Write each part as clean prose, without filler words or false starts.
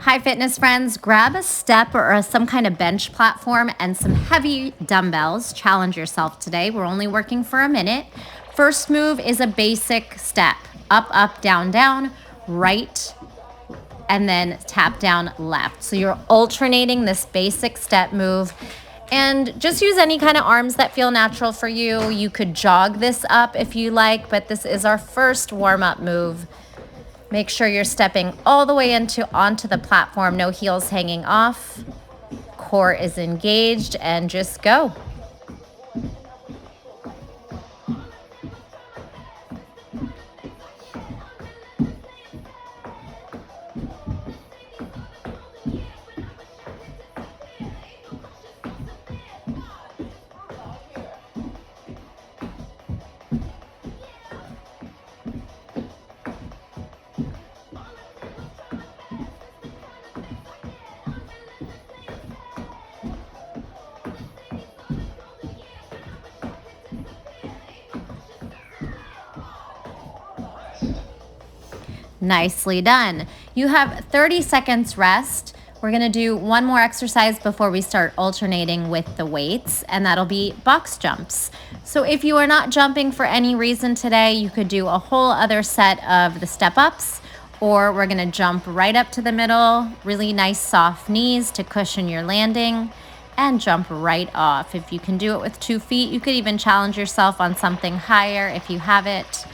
Hi fitness friends, grab a step or some kind of bench platform and some heavy dumbbells. Challenge yourself today. We're only working for a minute. First move is a basic step. Up, up, down, down, right, and then tap down left. So you're alternating this basic step move. And just use any kind of arms that feel natural for you. You could jog this up if you like, but this is our first warm-up move. Make sure you're stepping all the way onto the platform, no heels hanging off. Core is engaged, and just go. Nicely done. You have 30 seconds rest. We're gonna do one more exercise before we start alternating with the weights, and that'll be box jumps. So if you are not jumping for any reason today, you could do a whole other set of the step ups, or we're gonna jump right up to the middle, really nice soft knees to cushion your landing, and jump right off. If you can do it with 2 feet, you could even challenge yourself on something higher if you have it.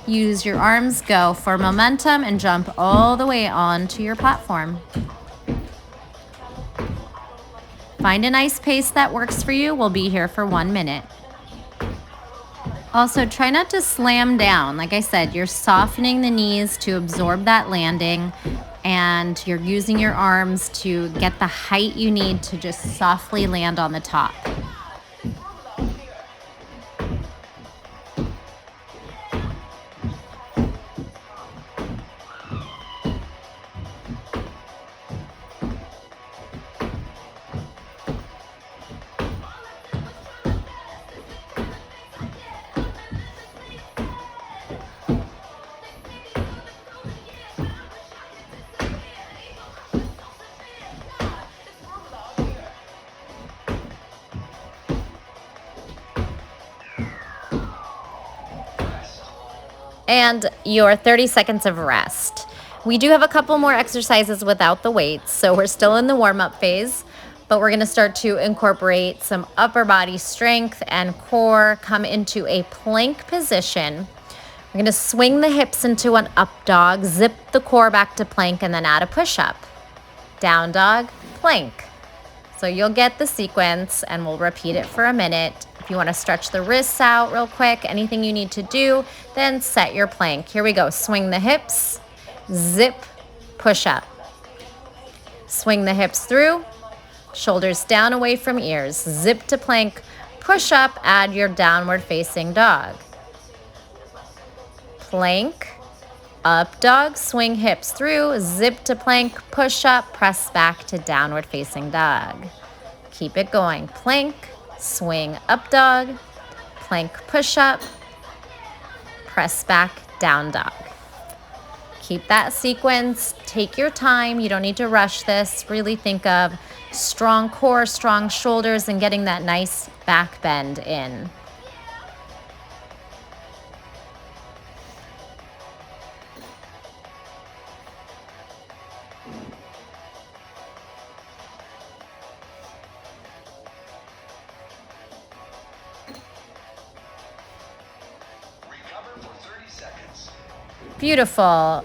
Use your arms, go for momentum, and jump all the way onto your platform. Find a nice pace that works for you. We'll be here for 1 minute. Also, try not to slam down. Like I said, you're softening the knees to absorb that landing, and you're using your arms to get the height you need to just softly land on the top. And your 30 seconds of rest. We do have a couple more exercises without the weights, so we're still in the warm-up phase, but we're gonna start to incorporate some upper body strength and core, come into a plank position. We're gonna swing the hips into an up dog, zip the core back to plank, and then add a push-up. Down dog, plank. So you'll get the sequence, and we'll repeat it for a minute. If you want to stretch the wrists out real quick, anything you need to do, then set your plank. Here we go. Swing the hips, zip, push up. Swing the hips through, shoulders down away from ears. Zip to plank, push up, add your downward facing dog. Plank, up dog, swing hips through, zip to plank, push up, press back to downward facing dog. Keep it going. Plank, swing up dog, plank push up, press back, down dog. Keep that sequence. Take your time. You don't need to rush this. Really think of strong core, strong shoulders, and getting that nice back bend in. Beautiful.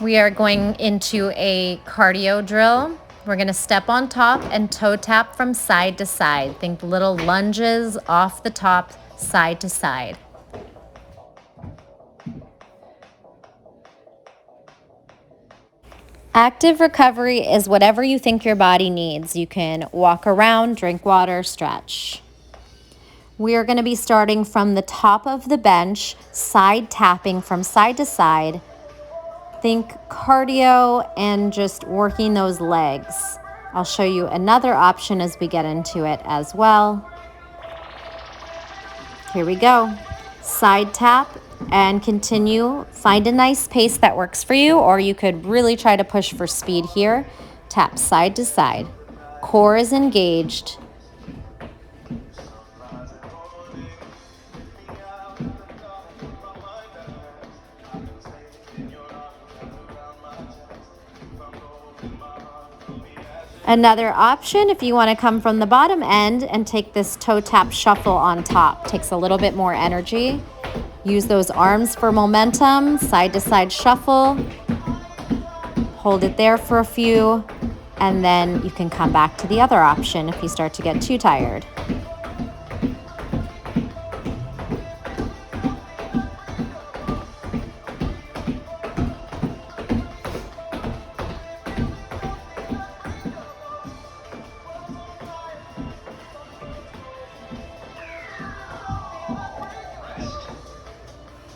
We are going into a cardio drill. We're gonna step on top and toe tap from side to side. Think little lunges off the top, side to side. Active recovery is whatever you think your body needs. You can walk around, drink water, stretch. We are going to be starting from the top of the bench, side tapping from side to side. Think cardio and just working those legs. I'll show you another option as we get into it as well. Here we go. Side tap and continue. Find a nice pace that works for you, or you could really try to push for speed here. Tap side to side. Core is engaged. Another option, if you want to come from the bottom end and take this toe tap shuffle on top, takes a little bit more energy. Use those arms for momentum, side to side shuffle. Hold it there for a few, and then you can come back to the other option if you start to get too tired.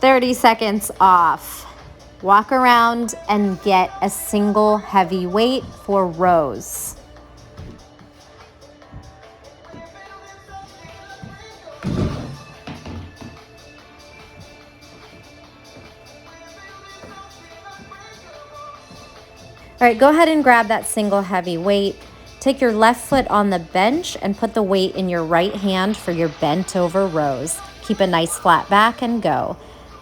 "30 seconds off." Walk around and get a single heavy weight for rows. All right, go ahead and grab that single heavy weight. Take your left foot on the bench and put the weight in your right hand for your bent over rows. Keep a nice flat back and go.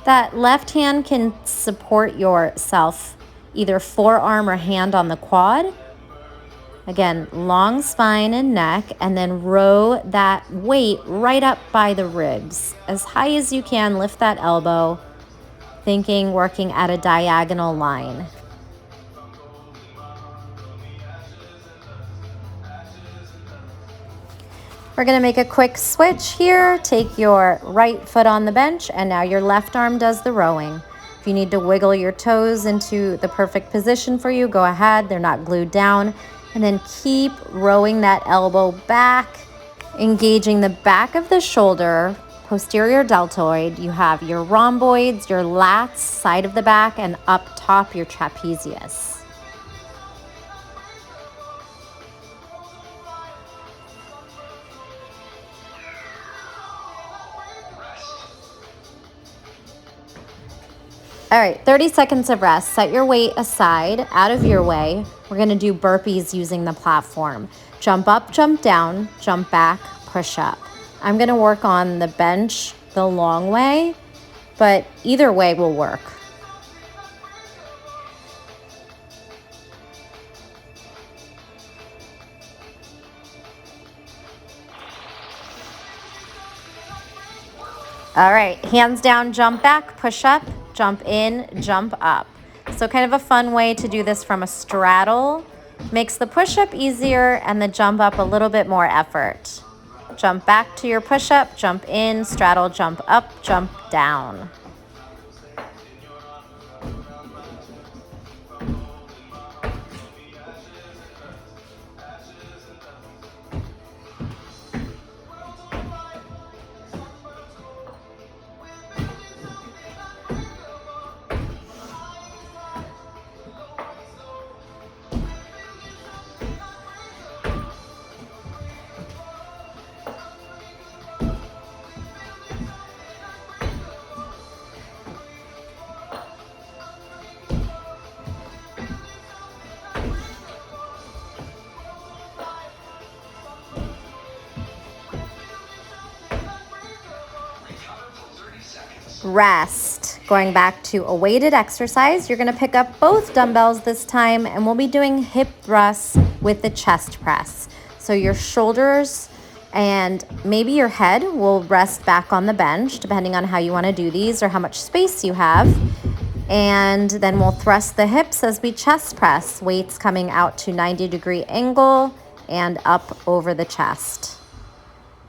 That left hand can support yourself, either forearm or hand on the quad. Again, long spine and neck, and then row that weight right up by the ribs. As high as you can, lift that elbow, thinking working at a diagonal line. We're gonna make a quick switch here. Take your right foot on the bench, and now your left arm does the rowing. If you need to wiggle your toes into the perfect position for you, go ahead. They're not glued down. And then keep rowing that elbow back, engaging the back of the shoulder, posterior deltoid. You have your rhomboids, your lats, side of the back, and up top your trapezius. All right, 30 seconds of rest. Set your weight aside, out of your way. We're gonna do burpees using the platform. Jump up, jump down, jump back, push up. I'm gonna work on the bench the long way, but either way will work. All right, hands down, jump back, push up, jump in, jump up. So kind of a fun way to do this from a straddle. Makes the push-up easier and the jump up a little bit more effort. Jump back to your push-up, jump in, straddle, jump up, jump down. Rest. Going back to a weighted exercise, you're going to pick up both dumbbells this time, and we'll be doing hip thrusts with the chest press. So your shoulders and maybe your head will rest back on the bench, depending on how you want to do these or how much space you have. And then we'll thrust the hips as we chest press, weights coming out to 90-degree angle and up over the chest.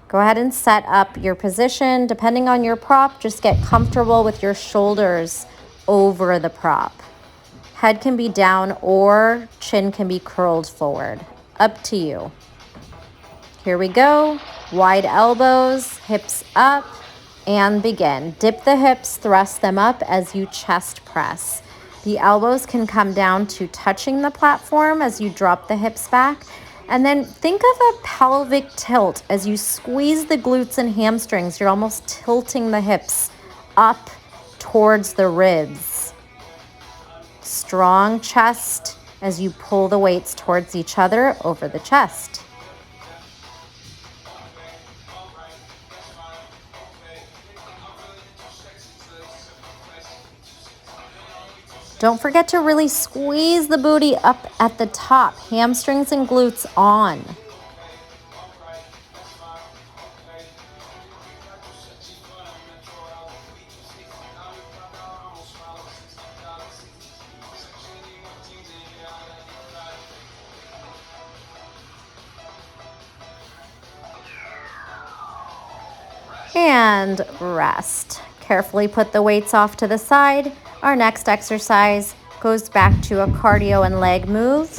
Go ahead and set up your position. Depending on your prop, just get comfortable with your shoulders over the prop. Head can be down or chin can be curled forward. Up to you. Here we go. Wide elbows, hips up, and begin. Dip the hips, thrust them up as you chest press. The elbows can come down to touching the platform as you drop the hips back. And then think of a pelvic tilt as you squeeze the glutes and hamstrings. You're almost tilting the hips up towards the ribs. Strong chest as you pull the weights towards each other over the chest. Don't forget to really squeeze the booty up at the top, hamstrings and glutes on. And rest. Carefully put the weights off to the side. Our next exercise goes back to a cardio and leg move.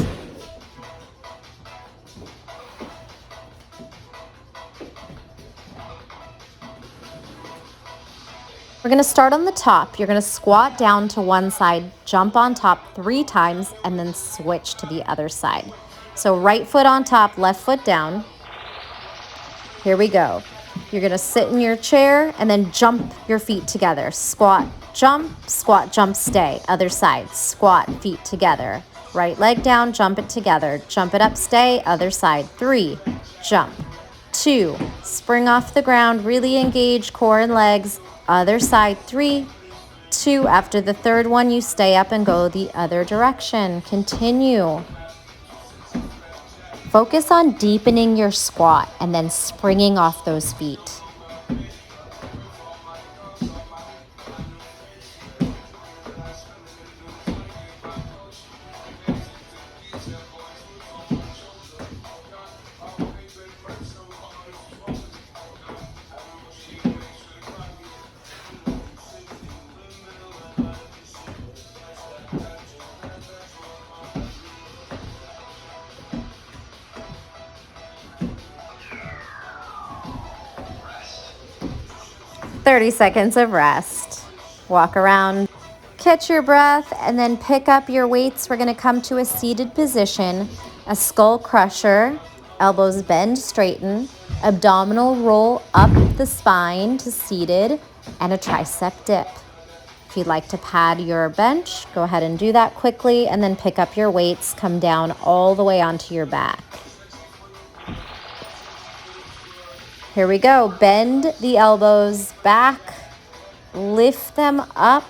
We're going to start on the top. You're going to squat down to one side, jump on top 3 times, and then switch to the other side. So right foot on top, left foot down. Here we go. You're going to sit in your chair and then jump your feet together. Squat, jump, stay. Other side, squat, feet together. Right leg down, jump it together. Jump it up, stay. Other side. 3, jump. 2, spring off the ground. Really engage core and legs. Other side. 3, 2. After the third one, you stay up and go the other direction. Continue. Focus on deepening your squat and then springing off those feet. "30 seconds of rest." Walk around, catch your breath, and then pick up your weights. We're going to come to a seated position, a skull crusher, elbows bend, straighten, abdominal roll up the spine to seated, and a tricep dip. If you'd like to pad your bench, go ahead and do that quickly, and then pick up your weights, come down all the way onto your back. Here we go. Bend the elbows back, lift them up,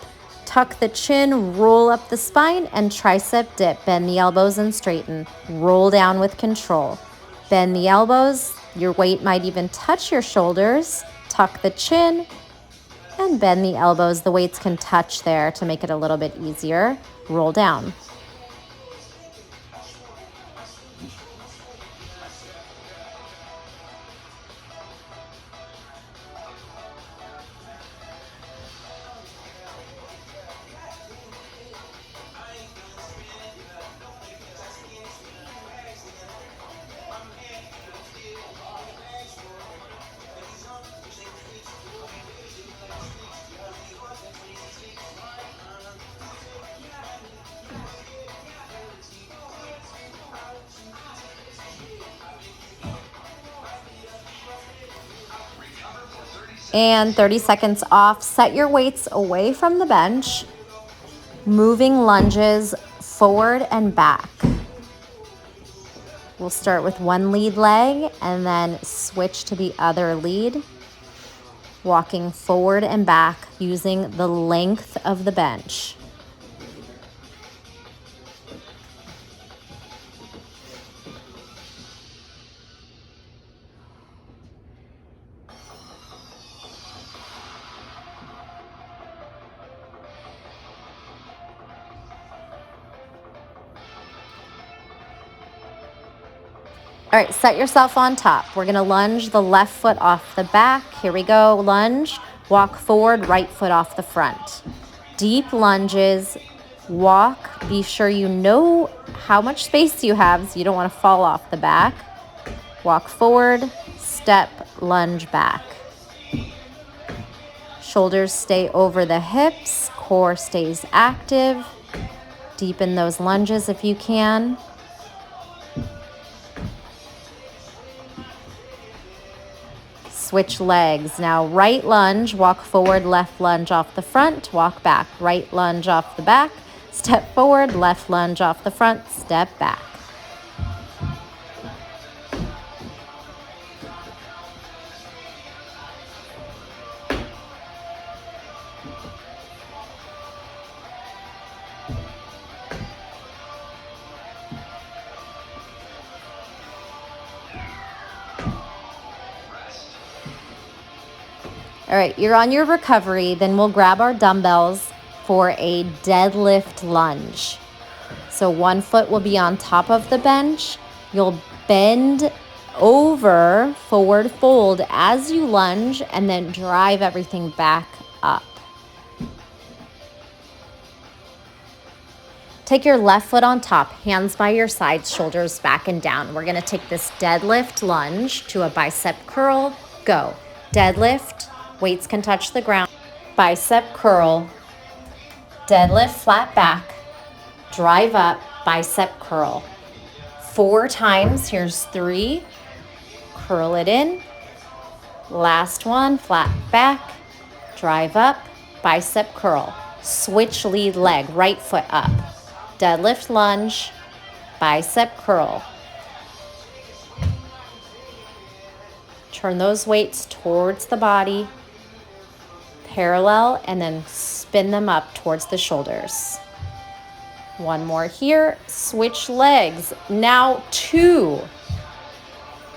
tuck the chin, roll up the spine, and tricep dip. Bend the elbows and straighten. Roll down with control. Bend the elbows. Your weight might even touch your shoulders. Tuck the chin and bend the elbows. The weights can touch there to make it a little bit easier. Roll down. And 30 seconds off. Set your weights away from the bench. Moving lunges forward and back. We'll start with one lead leg and then switch to the other lead. Walking forward and back using the length of the bench. All right, set yourself on top. We're gonna lunge the left foot off the back. Here we go, lunge. Walk forward, right foot off the front. Deep lunges, walk. Be sure you know how much space you have so you don't wanna fall off the back. Walk forward, step, lunge back. Shoulders stay over the hips, core stays active. Deepen those lunges if you can. Switch legs. Now right lunge, walk forward, left lunge off the front, walk back. Right lunge off the back, step forward, left lunge off the front, step back. All right, you're on your recovery. Then we'll grab our dumbbells for a deadlift lunge. So one foot will be on top of the bench. You'll bend over, forward fold as you lunge, and then drive everything back up. Take your left foot on top, hands by your sides, shoulders back and down. We're gonna take this deadlift lunge to a bicep curl. Go. Deadlift. Weights can touch the ground. Bicep curl, deadlift flat back, drive up, bicep curl. 4 times, here's 3, curl it in. Last one, flat back, drive up, bicep curl. Switch lead leg, right foot up. Deadlift lunge, bicep curl. Turn those weights towards the body, parallel, and then spin them up towards the shoulders. One more here, switch legs. Now 2.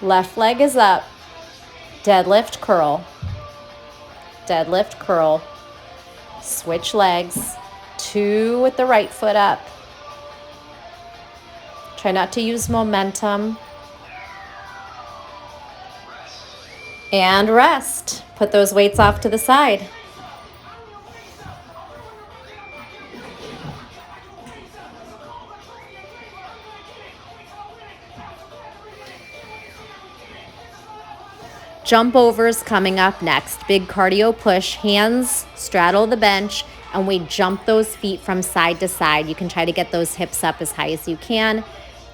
Left leg is up, deadlift curl, switch legs. 2 with the right foot up. Try not to use momentum. And rest. Put those weights off to the side. Jump overs coming up next. Big cardio push. Hands straddle the bench, and we jump those feet from side to side. You can try to get those hips up as high as you can.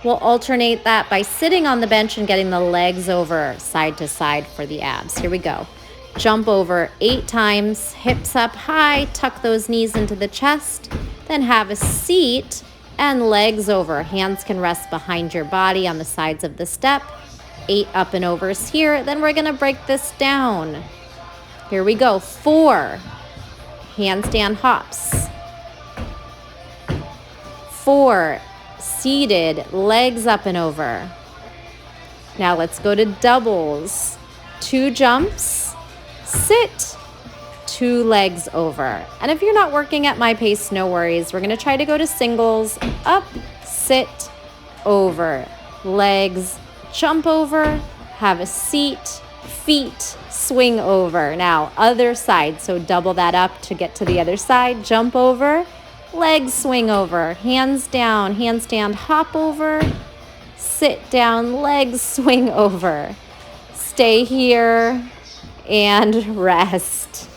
We'll alternate that by sitting on the bench and getting the legs over side to side for the abs. Here we go. Jump over 8 times, hips up high, tuck those knees into the chest, then have a seat and legs over. Hands can rest behind your body on the sides of the step. 8 up and overs here. Then we're gonna break this down. Here we go. 4 handstand hops. 4 seated, legs up and over. Now let's go to doubles. 2 jumps, sit, 2 legs over. And if you're not working at my pace, no worries. We're gonna try to go to singles, up, sit, over, legs, jump over, have a seat, feet, swing over. Now, other side, so double that up to get to the other side. Jump over, legs swing over, hands down, handstand hop over, sit down, legs swing over. Stay here and rest.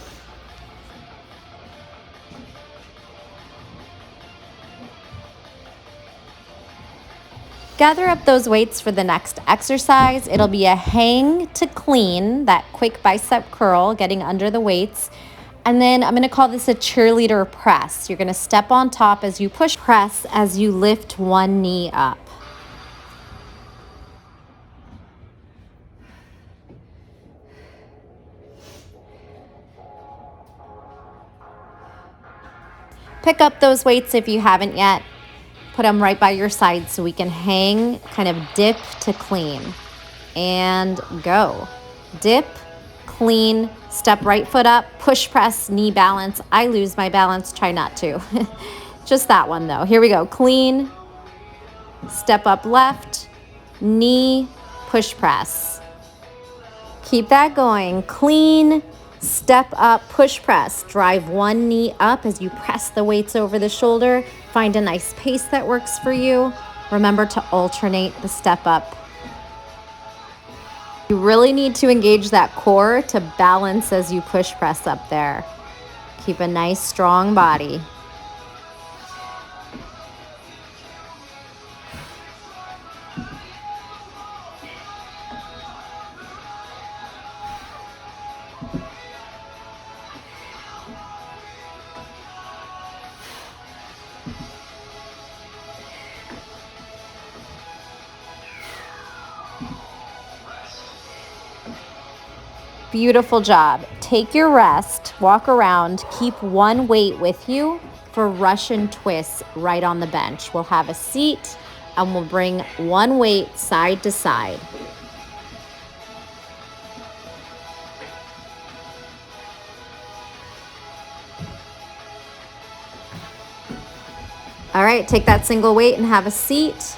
Gather up those weights for the next exercise. It'll be a hang to clean, that quick bicep curl, getting under the weights. And then I'm gonna call this a cheerleader press. You're gonna step on top as you push press as you lift one knee up. Pick up those weights if you haven't yet. Put them right by your side so we can hang, kind of dip to clean. And go. Dip, clean, step right foot up, push press, knee balance. I lose my balance, try not to. Just that one though. Here we go. Clean, step up left, knee, push press. Keep that going. Clean, step up, push press. Drive one knee up as you press the weights over the shoulder. Find a nice pace that works for you. Remember to alternate the step up. You really need to engage that core to balance as you push press up there. Keep a nice strong body. Beautiful job. Take your rest, walk around, keep one weight with you for Russian twists right on the bench. We'll have a seat and we'll bring one weight side to side. All right, take that single weight and have a seat.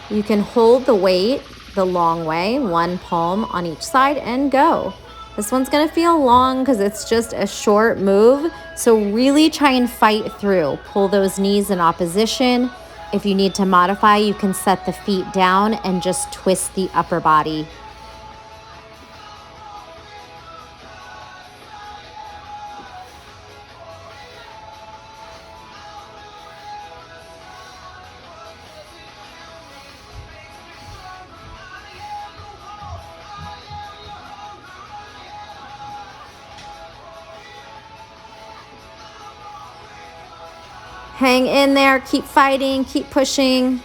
You can hold the weight the long way, one palm on each side, and go. This one's gonna feel long because it's just a short move, so really try and fight through. Pull those knees in opposition. If you need to modify, you can set the feet down and just twist the upper body. Hang in there, keep fighting, keep pushing.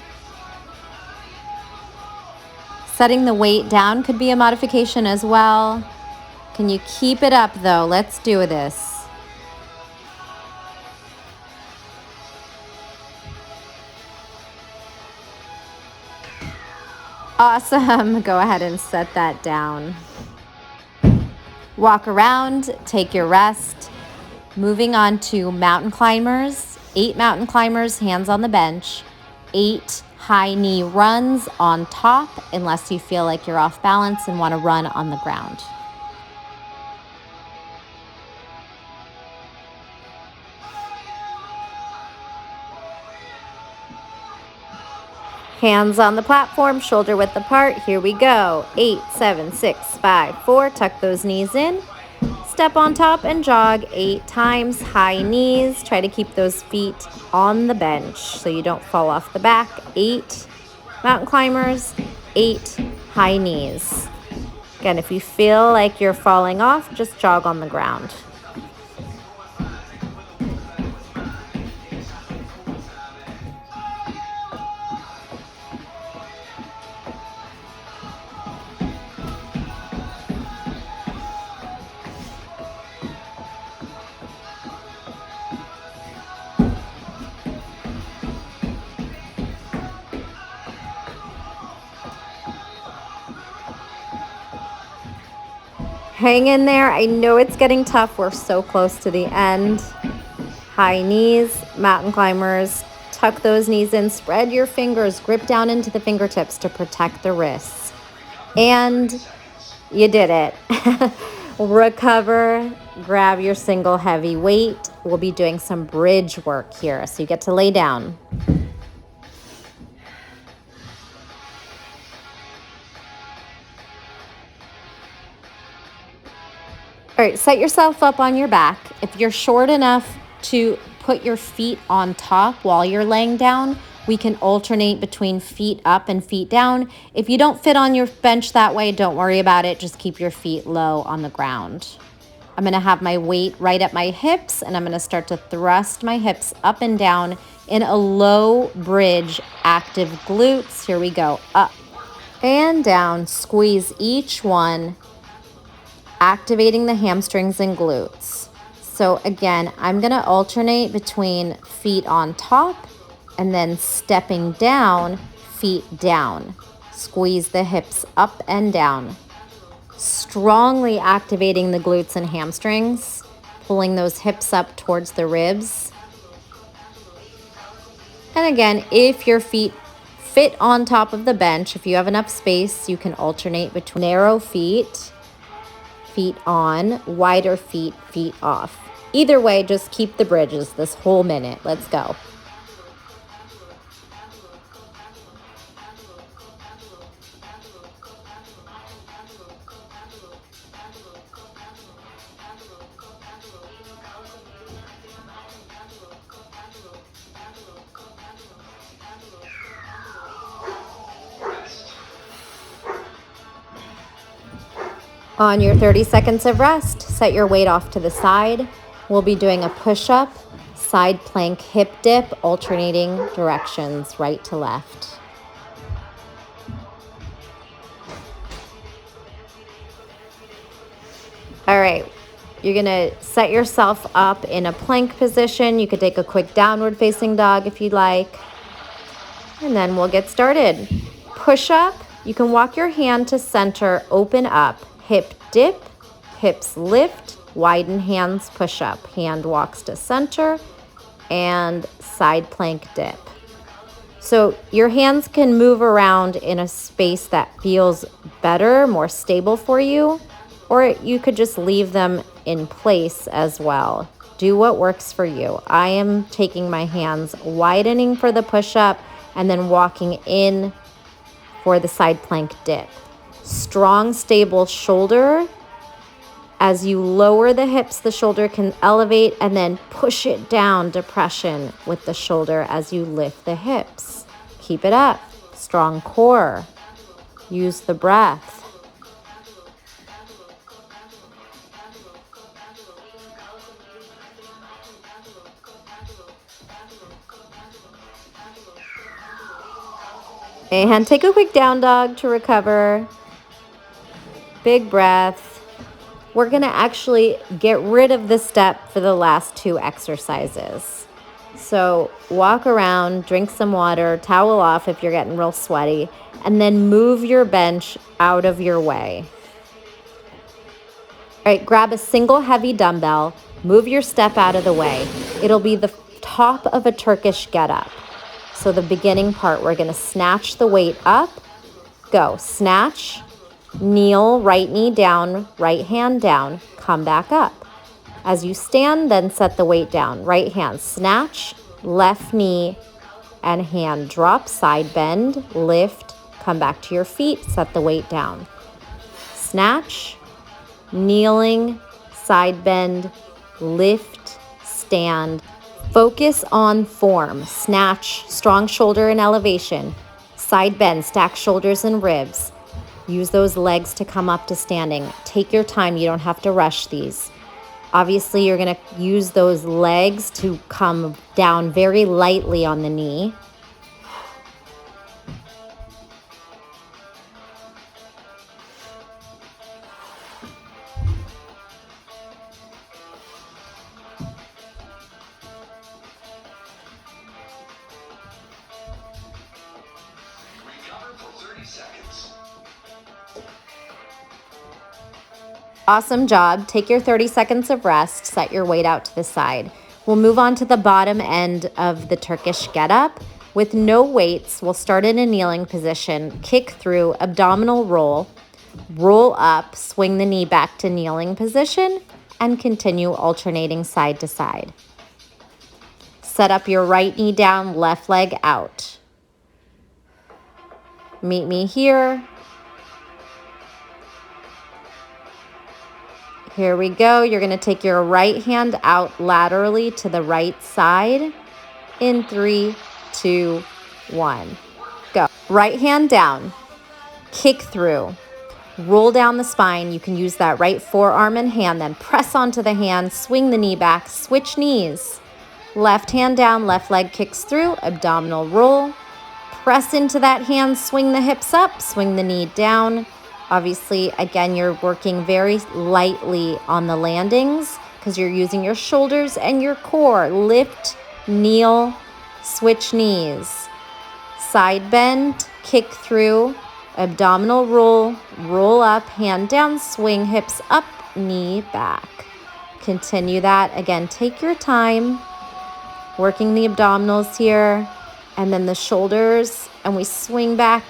Setting the weight down could be a modification as well. Can you keep it up though? Let's do this. Awesome. Go ahead and set that down. Walk around, take your rest. Moving on to mountain climbers. 8 mountain climbers, hands on the bench. 8 high knee runs on top, unless you feel like you're off balance and want to run on the ground. Hands on the platform, shoulder width apart. Here we go. 8, 7, 6, 5, 4. Tuck those knees in. Step on top and jog 8 times. High knees. Try to keep those feet on the bench so you don't fall off the back. 8 mountain climbers. 8 high knees. Again, if you feel like you're falling off, just jog on the ground. Hang in there. I know it's getting tough. We're so close to the end. High knees, mountain climbers. Tuck those knees in. Spread your fingers. Grip down into the fingertips to protect the wrists. And you did it. Recover. Grab your single heavy weight. We'll be doing some bridge work here. So you get to lay down. All right, set yourself up on your back. If you're short enough to put your feet on top while you're laying down, we can alternate between feet up and feet down. If you don't fit on your bench that way, don't worry about it. Just keep your feet low on the ground. I'm gonna have my weight right at my hips, and I'm gonna start to thrust my hips up and down in a low bridge, active glutes. Here we go, up and down. Squeeze each one, activating the hamstrings and glutes. So again, I'm gonna alternate between feet on top and then stepping down, feet down. Squeeze the hips up and down. Strongly activating the glutes and hamstrings, pulling those hips up towards the ribs. And again, if your feet fit on top of the bench, if you have enough space, you can alternate between narrow feet, feet on, wider feet, feet off. Either way, just keep the bridges this whole minute. Let's go. On your 30 seconds of rest, set your weight off to the side. We'll be doing a push-up, side plank hip dip, alternating directions, right to left. All right, you're gonna set yourself up in a plank position. You could take a quick downward facing dog if you'd like. And then we'll get started. Push up, you can walk your hand to center, open up, hip dip, hips lift, widen hands, push up. Hand walks to center and side plank dip. So your hands can move around in a space that feels better, more stable for you, or you could just leave them in place as well. Do what works for you. I am taking my hands, widening for the push-up, and then walking in for the side plank dip. Strong, stable shoulder. As you lower the hips, the shoulder can elevate, and then push it down, depression with the shoulder as you lift the hips. Keep it up. Strong core. Use the breath. And take a quick down dog to recover. Big breath. We're gonna actually get rid of the step for the last two exercises. So walk around, drink some water, towel off if you're getting real sweaty, and then move your bench out of your way. All right, grab a single heavy dumbbell, move your step out of the way. It'll be the top of a Turkish get-up. So the beginning part, we're gonna snatch the weight up, go, snatch, kneel, right knee down, right hand down, come back up. As you stand, then set the weight down. Right hand, snatch, left knee and hand drop, side bend, lift, come back to your feet, set the weight down. Snatch, kneeling, side bend, lift, stand. Focus on form. Snatch, strong shoulder and elevation. Side bend, stack shoulders and ribs. Use those legs to come up to standing. Take your time, you don't have to rush these. Obviously, you're gonna use those legs to come down very lightly on the knee. Awesome job. Take your 30 seconds of rest, set your weight out to the side. We'll move on to the bottom end of the Turkish get-up. With no weights, we'll start in a kneeling position, kick through, abdominal roll, roll up, swing the knee back to kneeling position, and continue alternating side to side. Set up your right knee down, left leg out. Meet me here. Here we go. You're going to take your right hand out laterally to the right side in 3, 2, 1. Go. Right hand down. Kick through. Roll down the spine. You can use that right forearm and hand, then press onto the hand, swing the knee back, switch knees. Left hand down, left leg kicks through, abdominal roll. Press into that hand, swing the hips up, swing the knee down. Obviously, again, you're working very lightly on the landings because you're using your shoulders and your core. Lift, kneel, switch knees. Side bend, kick through, abdominal roll, roll up, hand down, swing, hips up, knee back. Continue that. Again, take your time, working the abdominals here, and then the shoulders, and we swing back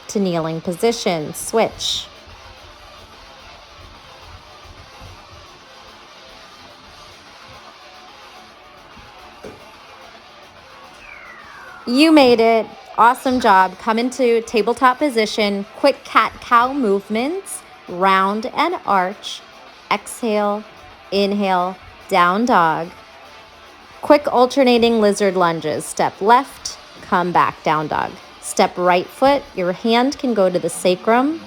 to kneeling position. Switch. You made it. Awesome job. Come into tabletop position. Quick cat-cow movements. Round and arch. Exhale, inhale, down dog. Quick alternating lizard lunges. Step left, come back, down dog. Step right foot. Your hand can go to the sacrum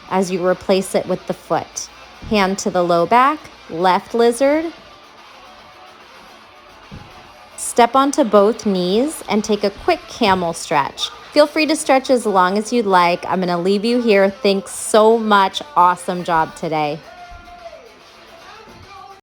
as you replace it with the foot. Hand to the low back, left lizard. Step onto both knees and take a quick camel stretch. Feel free to stretch as long as you'd like. I'm going to leave you here. Thanks so much. Awesome job today.